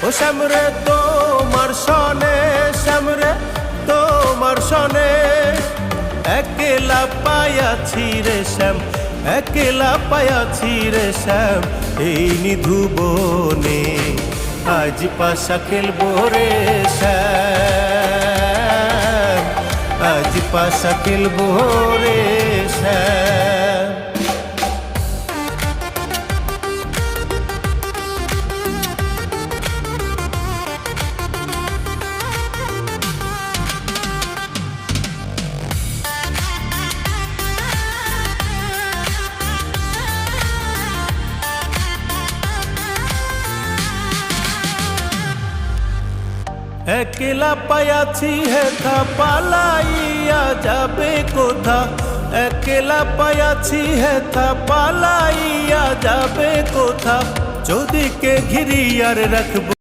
ও শ্যামরে তোমার সনে, শ্যামরে তোমার সনে একলা পায়াছি রে শ্যাম, একলা পায়াছি রে শ্যাম এই নিধু বনে। আজ পাশা খেলবো রে শ্যাম, আজ পাশা খেলবো রে শ্যাম। একলা পায়াছি হেথা পালাইয়া যাবে কোথা, একলা পায়াছি হেথা পালাইয়া যাবে কোথা, যদিকে ঘিরিয়ার রাখবো